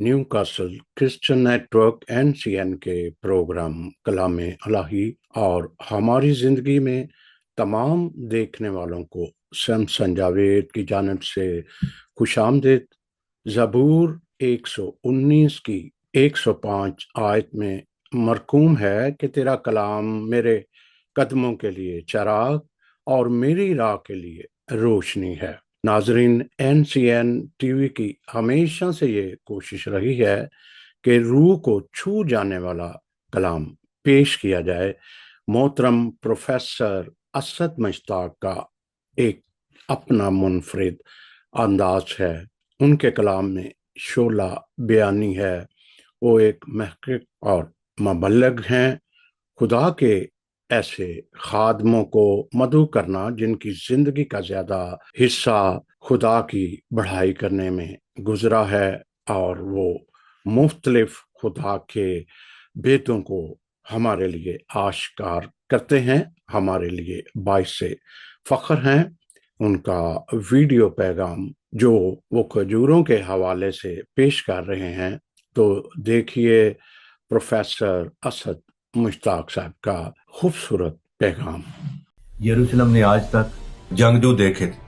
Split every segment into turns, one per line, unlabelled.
New castle Christian network NCN के programme कलाम इलाही और हमारी ज़िंदगी में तमाम देखने वालों को सैमसन जावेद की जानिब से खुशामदीद। ज़बूर 119 की 105 आयत में मरकूम है कि तेरा कलाम मेरे कदमों के लिए चराग और मेरी राह के लिए रोशनी है। नाजरीन, NCN TV की हमेशा से ये कोशिश रही है कि रूह को छू जाने वाला कलाम पेश किया जाए। मोहतरम प्रोफेसर असद मुश्ताक का एक अपना मुनफरिद अंदाज है। उनके कलाम में शोला बयानी है। वो एक महक़िक़ और मुबल्लिग़ हैं। खुदा के ऐसे खादमों को मदऊ करना जिनकी जिंदगी का ज्यादा हिस्सा खुदा की बढ़ाई करने में गुजरा है और वो मुख्तलिफ खुदा के बेतों को हमारे लिए आश्कार करते हैं, हमारे लिए बाइस से फख्र हैं। उनका वीडियो पैगाम जो वो खजूरों के हवाले से पेश कर रहे हैं, तो देखिए प्रोफेसर असद मुश्ताक साहब का खूबसूरत पैगाम।
यरूशलेम ने आज तक जंगजू देखे थे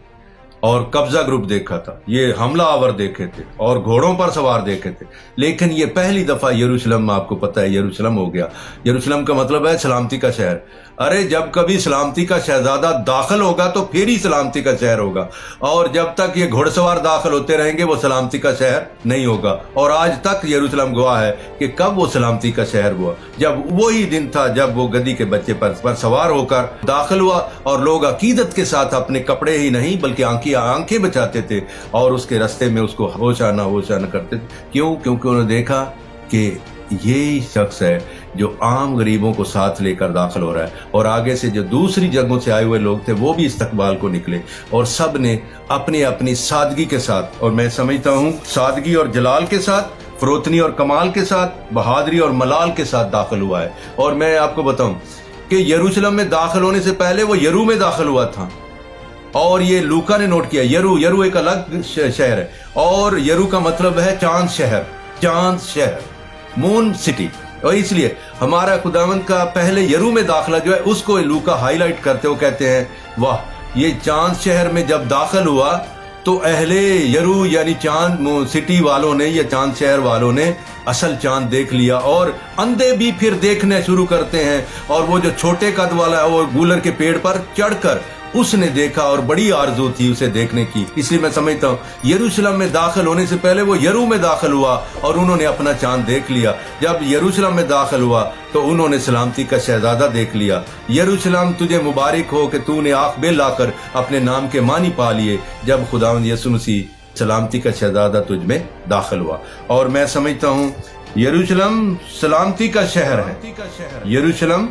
और कब्जा ग्रुप देखा था, ये हमला आवर देखे थे और घोड़ों पर सवार देखे थे, लेकिन ये पहली दफा यरूशलेम, आपको पता है यरूशलेम हो गया। यरूशलेम का मतलब है सलामती का शहर। अरे जब कभी सलामती का शहजादा दाखिल होगा तो फिर ही सलामती का शहर होगा, और जब तक ये घुड़सवार दाखिल होते रहेंगे वो सलामती का शहर नहीं होगा। और आज तक यरूशलेम गवाह है कि कब वो सलामती का शहर हुआ, जब वही दिन था जब वो गद्दी के बच्चे पर सवार होकर दाखिल हुआ और लोग अकीदत के साथ अपने कपड़े ही नहीं बल्कि आंखें बचाते थे और उसके रास्ते में उसको होशाना करते थे। क्यों? क्योंकि उन्होंने देखा कि यही शख्स है जो आम गरीबों को साथ लेकर दाखिल हो रहा है। और आगे से जो दूसरी जगहों से आए हुए लोग थे वो भी इस्तकबाल को निकले और सब ने अपनी अपनी सादगी के साथ, और मैं समझता हूँ सादगी और जलाल के साथ, फरोतनी और कमाल के साथ, बहादुरी और मलाल के साथ दाखिल हुआ है। और मैं आपको बताऊं कि यरूशलेम में दाखिल होने से पहले वो यरू में दाखिल हुआ था, और ये लूका ने नोट किया। यरू एक अलग शहर है, और यरू का मतलब है चांद शहर, मून सिटी। और इसलिए हमारा खुदावंद का पहले यरू में दाखिला जो है उसको लूका हाईलाइट करते हो, कहते हैं वाह, ये चांद शहर में जब दाखिल हुआ तो अहले यरू यानी चांद सिटी वालों ने या चांद शहर वालों ने असल चांद देख लिया, और अंधे भी फिर देखने शुरू करते हैं। और वो जो छोटे कद वाला है वो गूलर के पेड़ पर चढ़कर उसने देखा और बड़ी आरज़ू थी उसे देखने की। इसलिए मैं समझता हूँ यरूशलेम में दाखिल होने से पहले वो यरू में दाखिल हुआ और उन्होंने अपना चांद देख लिया। जब यरूशलेम में दाखिल हुआ तो उन्होंने सलामती का शहजादा देख लिया। यरूशलेम तुझे मुबारक हो कि तूने आँख बेल लाकर अपने नाम के मानी पा लिए, जब खुदावंद यीशु मसीह सलामती का शहजादा तुझ में दाखिल हुआ। और मैं समझता हूँ यरूशलेम सलामती का शहर है, यरूशलेम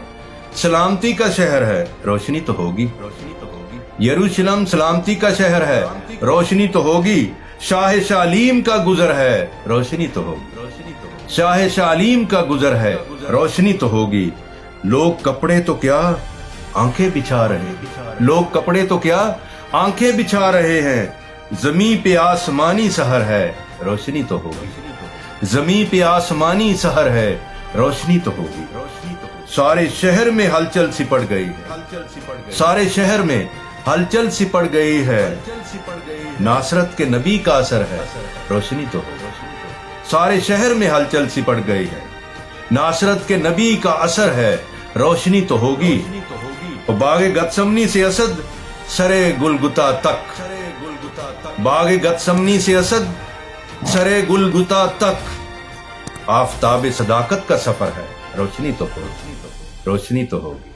सलामती का शहर है, रोशनी तो होगी। यरूशलेम सलामती का शहर है, रोशनी तो होगी। शाह शालीम का गुजर है, रोशनी तो होगी। शाह शालीम का गुजर है, रोशनी तो होगी। लोग कपड़े तो क्या आंखें बिछा रहे, लोग कपड़े तो क्या आंखें बिछा रहे हैं। जमी पे आसमानी सहर है, रोशनी तो होगी। जमी पे आसमानी सहर है, रोशनी तो होगी। सारे शहर में हलचल सिपट गई है, सारे शहर में हलचल सिपट गई है। नासरत के नबी का असर है, रोशनी तो होगी। सारे शहर में हलचल सिपट गई है, नासरत के नबी का असर है, रोशनी तो होगी। बागे गतसमनी से असद सरे गुलगुता तक, बागे गतसमनी से असद सरे गुलगुता तक आफताब सदाकत का सफर है, रोशनी तो होगी, रोशनी तो होगी।